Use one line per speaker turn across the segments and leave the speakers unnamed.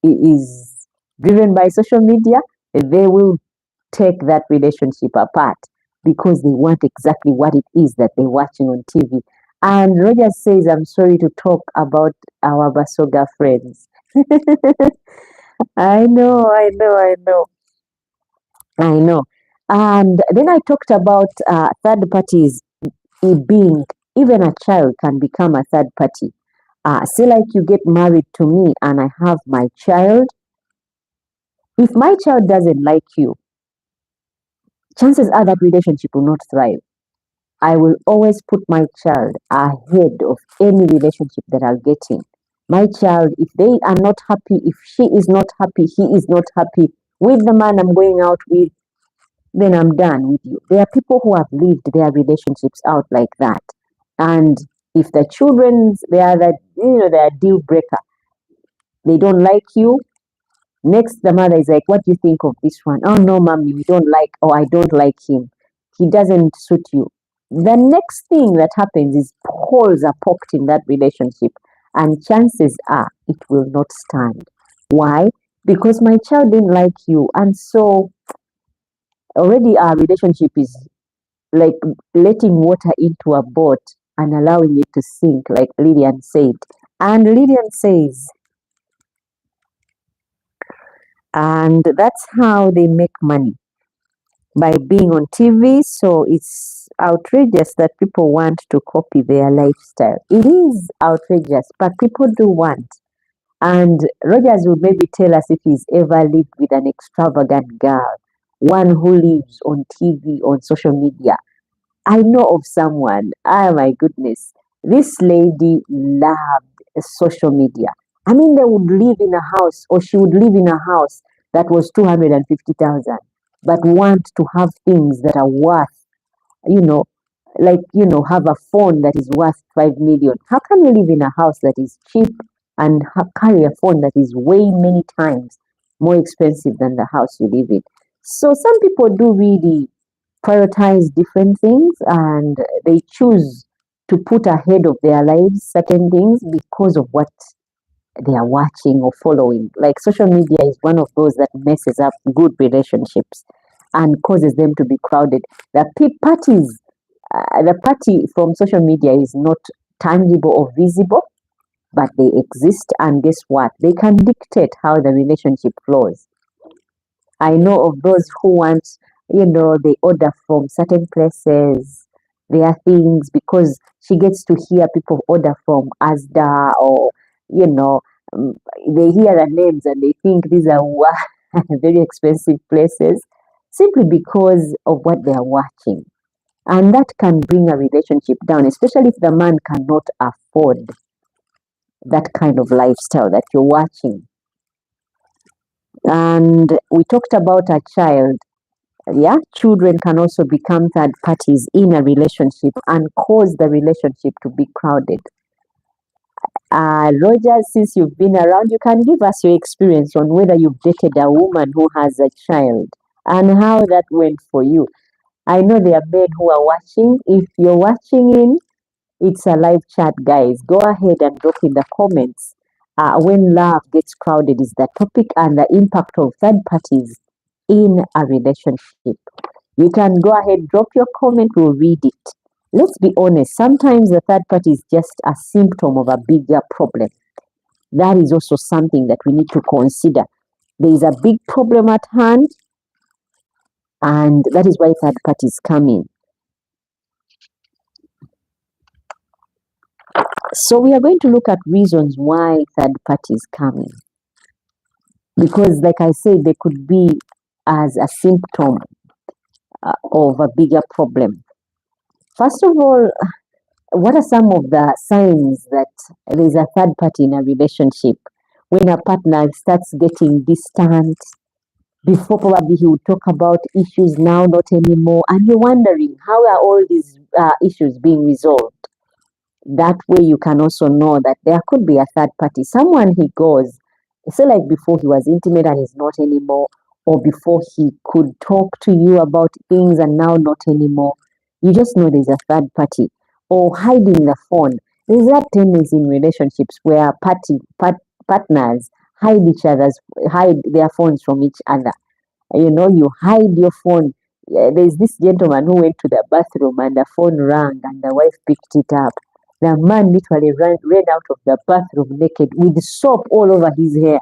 is driven by social media, they will take that relationship apart because they want exactly what it is that they're watching on TV. And Roger says, I'm sorry to talk about our Basoga friends. I know, I know, I know, I know. And then I talked about third parties being, even a child can become a third party. Say, like you get married to me and I have my child. If my child doesn't like you, chances are that relationship will not thrive. I will always put my child ahead of any relationship that I'll get in. My child, if they are not happy, if she is not happy, he is not happy with the man I'm going out with, then I'm done with you. There are people who have lived their relationships out like that. And if the children, they are that, they are deal breaker. They don't like you. Next, the mother is like, what do you think of this one? Oh no, mommy, we don't like, or I don't like him. He doesn't suit you. The next thing that happens is holes are poked in that relationship, and chances are it will not stand. Why? Because my child didn't like you, and so already our relationship is like letting water into a boat and allowing it to sink, like Lillian said. And Lillian says, and that's how they make money, by being on TV. So it's outrageous that people want to copy their lifestyle. It is outrageous, but people do want. And Rogers will maybe tell us if he's ever lived with an extravagant girl, one who lives on TV, on social media. I know of someone, oh my goodness, this lady loved social media. I mean, they would live in a house, or she would live in a house that was 250,000, but want to have things that are worth, you know, like, have a phone that is worth 5 million. How can you live in a house that is cheap and carry a phone that is way many times more expensive than the house you live in? So some people do really prioritize different things, and they choose to put ahead of their lives certain things because of what they are watching or following. Like social media is one of those that messes up good relationships and causes them to be crowded. The party from social media is not tangible or visible, but they exist, and guess what? They can dictate how the relationship flows. I know of those who want, they order from certain places, their things, because she gets to hear people order from Asda, or, you know, um, they hear the names and they think these are very expensive places simply because of what they are watching. And that can bring a relationship down, especially if the man cannot afford that kind of lifestyle that you're watching. And we talked about a child. Yeah, children can also become third parties in a relationship and cause the relationship to be crowded. Roger, since you've been around, you can give us your experience on whether you've dated a woman who has a child and how that went for you. I know there are men who are watching. If you're watching in, it's a live chat, guys. Go ahead and drop in the comments. When love gets crowded is the topic, and the impact of third parties in a relationship. You can go ahead, drop your comment, we'll read it. Let's be honest, sometimes the third party is just a symptom of a bigger problem. That is also something that we need to consider. There is a big problem at hand, and that is why third parties come in. So we are going to look at reasons why third parties come in. Because, like I said, they could be as a symptom of a bigger problem. First of all, what are some of the signs that there is a third party in a relationship? When a partner starts getting distant, before probably he would talk about issues, now not anymore, and you're wondering how are all these issues being resolved? That way you can also know that there could be a third party, someone he goes, say like before he was intimate and is not anymore, or before he could talk to you about things and now not anymore. You just know there's a third party. Or hiding the phone. There's that tendency in relationships where partners hide their phones from each other. You hide your phone. Yeah, there's this gentleman who went to the bathroom and the phone rang and the wife picked it up. The man literally ran out of the bathroom naked with soap all over his hair,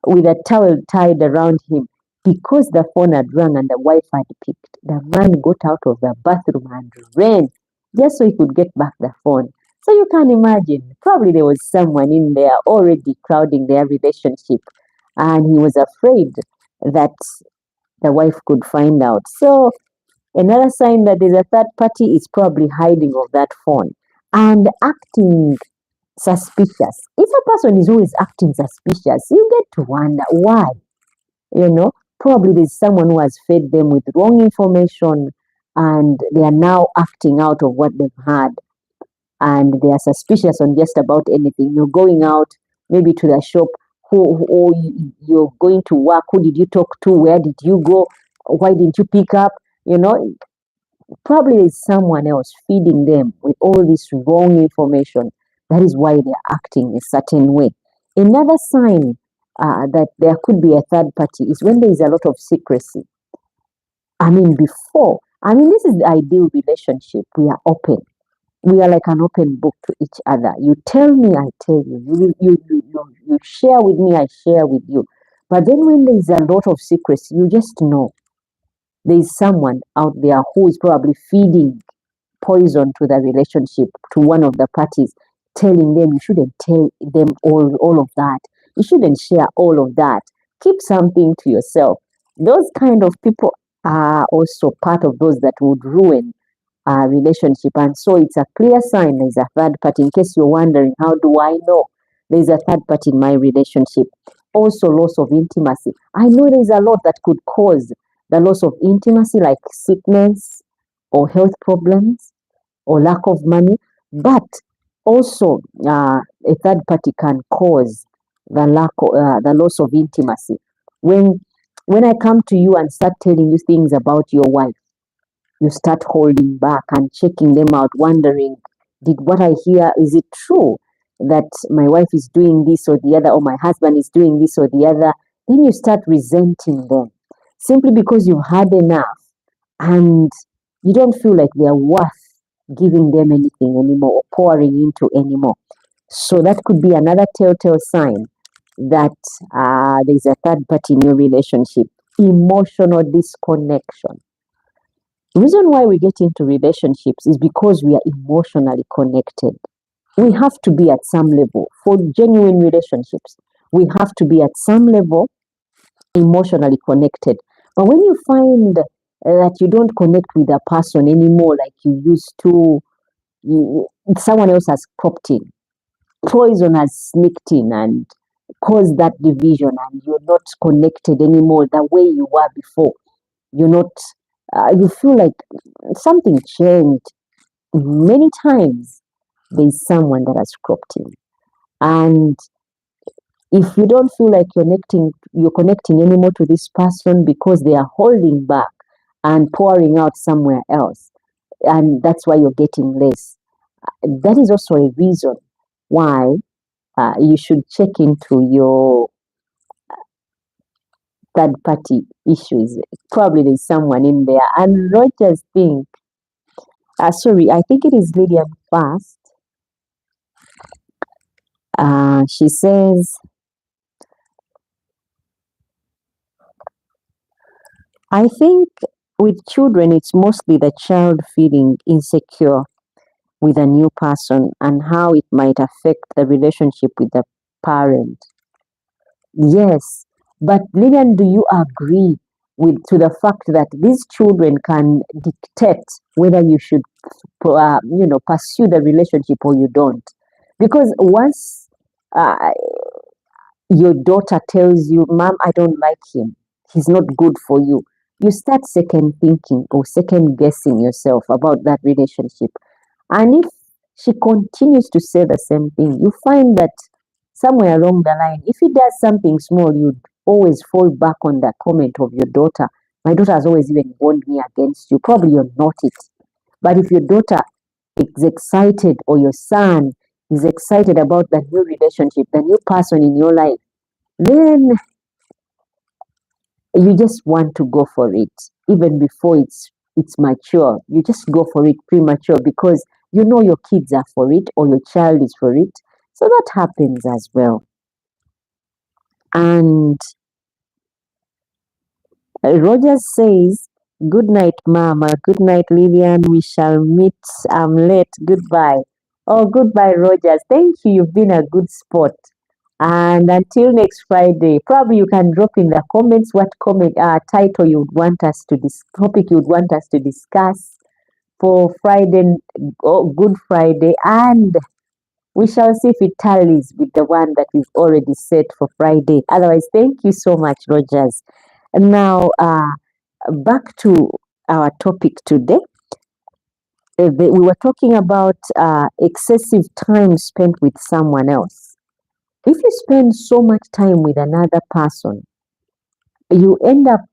with a towel tied around him because the phone had rung and the wife had picked. The man got out of the bathroom and ran just so he could get back the phone. So you can imagine, probably there was someone in there already crowding their relationship, and he was afraid that the wife could find out. So another sign that there's a third party is probably hiding of that phone and acting suspicious. If a person is always acting suspicious, you get to wonder why. Probably there's someone who has fed them with wrong information and they are now acting out of what they've had, and they are suspicious on just about anything. You're going out, maybe to the shop, you're going to work, who did you talk to, where did you go, why didn't you pick up? Probably there's someone else feeding them with all this wrong information. That is why they're acting a certain way. Another sign that there could be a third party is when there is a lot of secrecy. This is the ideal relationship. We are open. We are like an open book to each other. You tell me, I tell you. You share with me, I share with you. But then when there is a lot of secrecy, you just know there is someone out there who is probably feeding poison to the relationship, to one of the parties, telling them you shouldn't tell them all of that. You shouldn't share all of that. Keep something to yourself. Those kind of people are also part of those that would ruin a relationship. And so it's a clear sign there's a third party. In case you're wondering, how do I know there's a third party in my relationship? Also, loss of intimacy. I know there's a lot that could cause the loss of intimacy, like sickness or health problems or lack of money, but also a third party can cause the loss of intimacy. When I come to you and start telling you things about your wife, you start holding back and checking them out, wondering, did what I hear, is it true that my wife is doing this or the other, or my husband is doing this or the other? Then you start resenting them simply because you've had enough and you don't feel like they're worth giving them anything anymore or pouring into anymore. So that could be another telltale sign that there's a third party in your relationship. Emotional disconnection. The reason why we get into relationships is because we are emotionally connected. We have to be at some level for genuine relationships. We have to be at some level emotionally connected. But when you find that you don't connect with a person anymore like you used to, someone else has cropped in, poison has sneaked in and caused that division, and you're not connected anymore the way you were before. You're not, you feel like something changed. Many times there's someone that has cropped in. And if you don't feel like you're connecting anymore to this person because they are holding back and pouring out somewhere else, and that's why you're getting less, that is also a reason why you should check into your third party issues. Probably there's someone in there. And Rogers I think it is Lydian first. She says, I think with children, it's mostly the child feeling insecure with a new person and how it might affect the relationship with the parent. Yes, but Lillian, do you agree to the fact that these children can dictate whether you should, pursue the relationship or you don't? Because once your daughter tells you, "Mom, I don't like him. He's not good for you," you start second thinking or second guessing yourself about that relationship. And if she continues to say the same thing, you find that somewhere along the line, if he does something small, you'd always fall back on the comment of your daughter. My daughter has always even warned me against you. Probably you're not it. But if your daughter is excited or your son is excited about the new relationship, the new person in your life, then you just want to go for it even before it's mature. You just go for it premature because you know your kids are for it or your child is for it. So that happens as well. And Rogers says, "Good night, Mama. Good night, Lillian. We shall meet. I'm late. Goodbye." Oh, goodbye, Rogers. Thank you. You've been a good sport. And until next Friday, probably you can drop in the comments what comment title you would want us to topic you would want us to discuss for Friday, Good Friday, and we shall see if it tallies with the one that is already set for Friday. Otherwise, thank you so much, Rogers. And now, back to our topic today. We were talking about excessive time spent with someone else. If you spend so much time with another person, you end up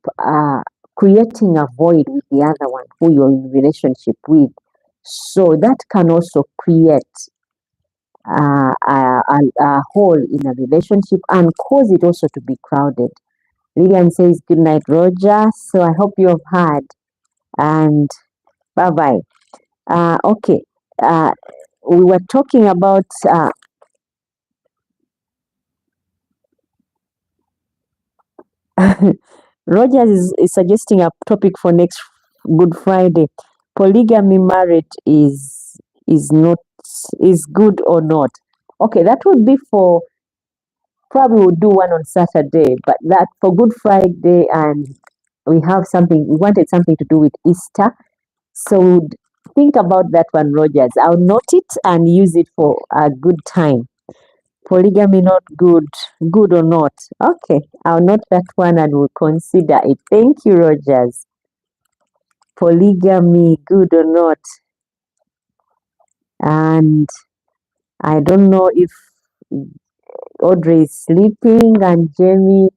creating a void with the other one who you're in relationship with. So that can also create a hole in a relationship and cause it also to be crowded. Lillian says, "Good night, Roger." So I hope you have heard, and bye bye. Okay. We were talking about Rogers is suggesting a topic for next Good Friday. Polygamy marriage is not is good or not. Okay, that would be for probably we'll do one on Saturday, but that for Good Friday, and we have something we wanted something to do with Easter. So we'd think about that one, Rogers. I'll note it and use it for a good time. Polygamy not good, good or not. Okay, I'll note that one and we'll consider it. Thank you, Rogers. Polygamy, good or not. And I don't know if Audrey is sleeping and Jamie,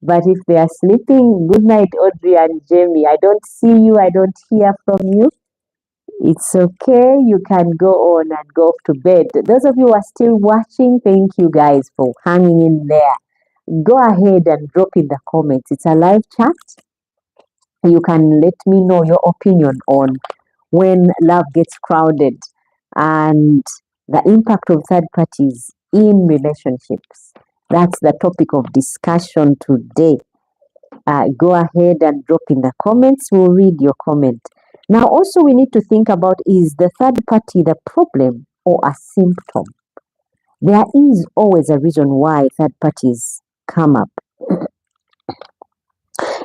but if they are sleeping, good night, Audrey and Jamie. I don't see you, I don't hear from you. It's okay, you can go on and go to bed. Those of you who are still watching, thank you guys for hanging in there. Go ahead and drop in the comments. It's a live chat. You can let me know your opinion on when love gets crowded and the impact of third parties in relationships. That's the topic of discussion today. Go ahead and drop in the comments. We'll read your comment. Now, also, we need to think about, is the third party the problem or a symptom? There is always a reason why third parties come up.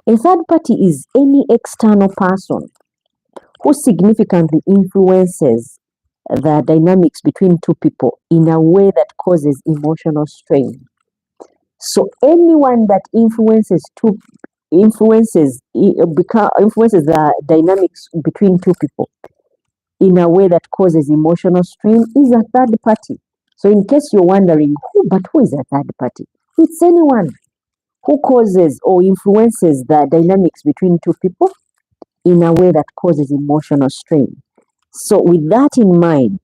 A third party is any external person who significantly influences the dynamics between two people in a way that causes emotional strain. So anyone that influences the dynamics between two people in a way that causes emotional strain is a third party. So in case you're wondering, who is a third party? It's anyone who causes or influences the dynamics between two people in a way that causes emotional strain. So with that in mind,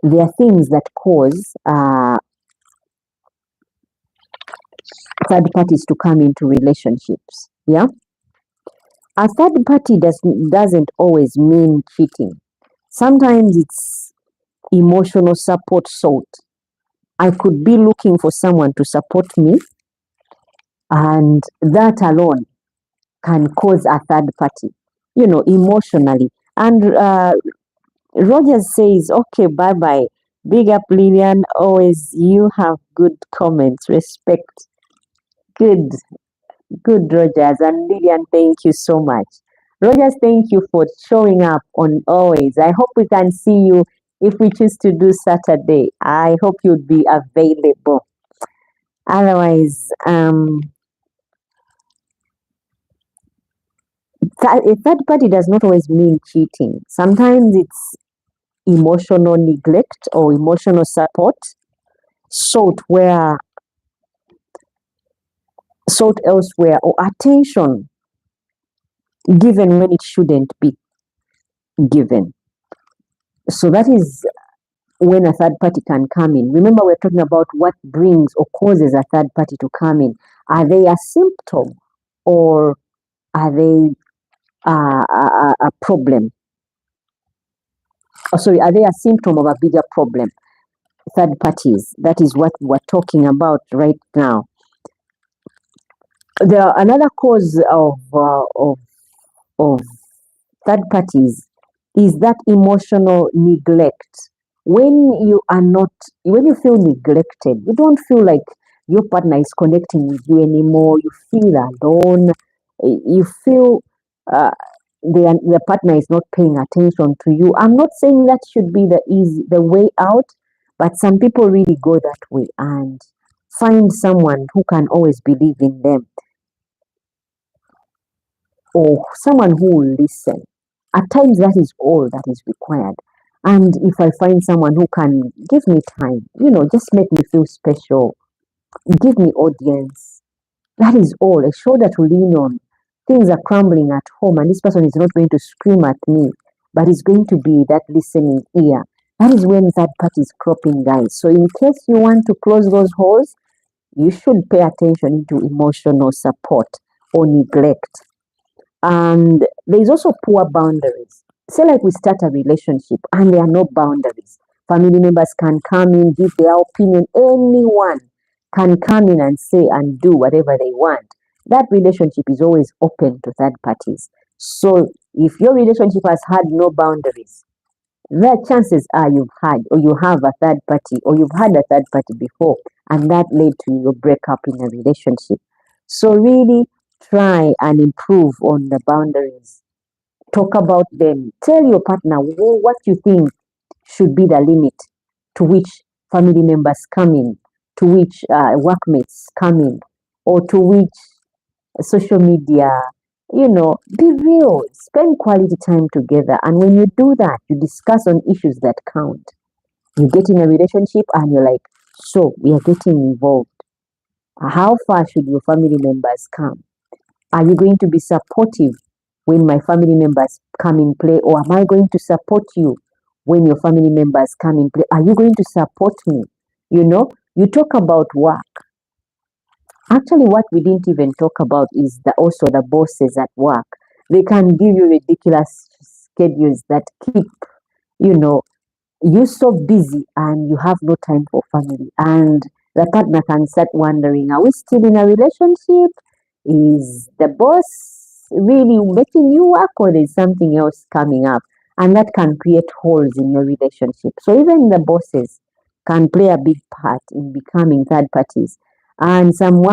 there are things that cause third parties to come into relationships. Yeah. A third party doesn't always mean cheating. Sometimes it's emotional support sought. I could be looking for someone to support me, and that alone can cause a third party, emotionally. And Rogers says, "Okay, bye bye. Big up, Lillian. Always you have good comments. Respect." Good, good, Rogers. And Lillian, thank you so much. Rogers, thank you for showing up on always. I hope we can see you if we choose to do Saturday. I hope you'd be available. Otherwise, a third party does not always mean cheating. Sometimes it's emotional neglect or emotional support sought elsewhere, or attention given when it shouldn't be given. So that is when a third party can come in. Remember, we're talking about what brings or causes a third party to come in. Are they a symptom or are they a problem? Oh, sorry, are they a symptom of a bigger problem? Third parties. That is what we're talking about right now. Another cause of third parties is that emotional neglect. When you feel neglected, you don't feel like your partner is connecting with you anymore. You feel alone. You feel uh, the partner is not paying attention to you. I'm not saying that should be the way out, but some people really go that way and find someone who can always believe in them or someone who will listen. At times, that is all that is required. And if I find someone who can give me time, just make me feel special, give me audience, that is all. A shoulder to lean on. Things are crumbling at home, and this person is not going to scream at me, but is going to be that listening ear. That is when third party is cropping, guys. So, in case you want to close those holes, you should pay attention to emotional support or neglect. And there's also poor boundaries. Say, like we start a relationship and there are no boundaries. Family members can come in, give their opinion. Anyone can come in and say and do whatever they want. That relationship is always open to third parties. So if your relationship has had no boundaries, the chances are you've had or you have a third party or you've had a third party before, and that led to your breakup in a relationship. So really try and improve on the boundaries. Talk about them. Tell your partner what you think should be the limit to which family members come in, to which workmates come in, or to which social media, be real, spend quality time together. And when you do that, you discuss on issues that count. You get in a relationship and you're like, so we are getting involved. How far should your family members come? Are you going to be supportive when my family members come in play, or am I going to support you when your family members come in play? Are you going to support me? You talk about work. Actually, what we didn't even talk about is also the bosses at work. They can give you ridiculous schedules that keep, you know, you so busy and you have no time for family. And the partner can start wondering, are we still in a relationship? Is the boss really making you work, or there's something else coming up? And that can create holes in your relationship. So even the bosses can play a big part in becoming third parties. And some work